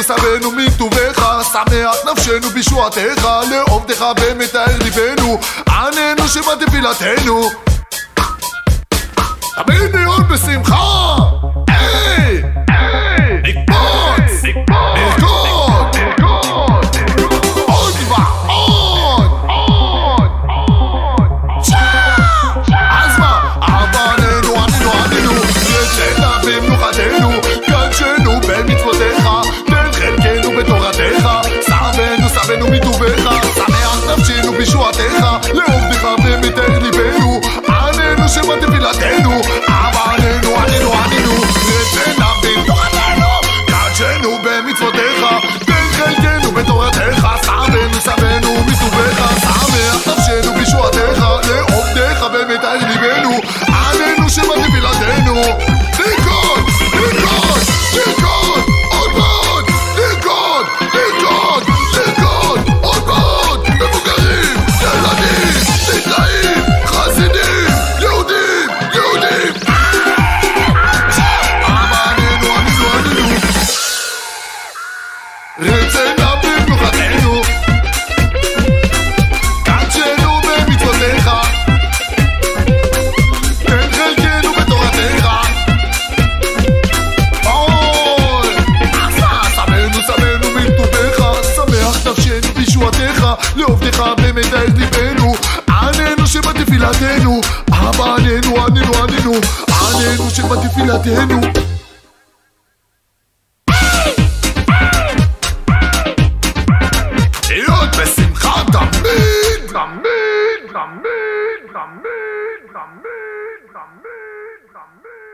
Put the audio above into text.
סבנו סבנו מטובך, שמח נפשנו בישועתך, לעובדך ומטהר ליבנו, עננו שבתפילתנו תמיד להיות בשמחה. נקפוץ, נרקוד, עוד ועוד. אז מה? אבננו, ענינו, יצאנה במנוחתנו, קדשנו במצוותיך, תן חלקנו בתורתך, סבנו מטובך, שמח נפשנו בישועתך, לעובדך ומטהר ליבנו, עננו שבתפילתנו, אבננו, ענינו, יצאנה במנוחתנו, קדשנו במצוותיך, תן חלקנו בתורתך, סבנו מטובך, שמח נפשנו בישועתך, לעובדך ומטהר ליבנו, עננו שבתפילתנו. נרקוד, נרקוד, נרקוד, עוד ועוד, נרקוד, נרקוד, נרקוד, עוד ועוד, מבוגרים, ילדים, נפלאים, חסידים, יהודים, אבננו, ענינו, רצנה במנוחתנו, קדשנו במצוותיך, תן חלקנו בתורתך, סבנו מטובך, שמח נפשנו בישועתך, לעובדך ומטהר ליבנו, עננו שבתפילתנו, אבננו, עננו שבתפילתנו. להיות בשמחה תמיד, תמיד, תמיד, תמיד, תמיד, תמיד, תמיד.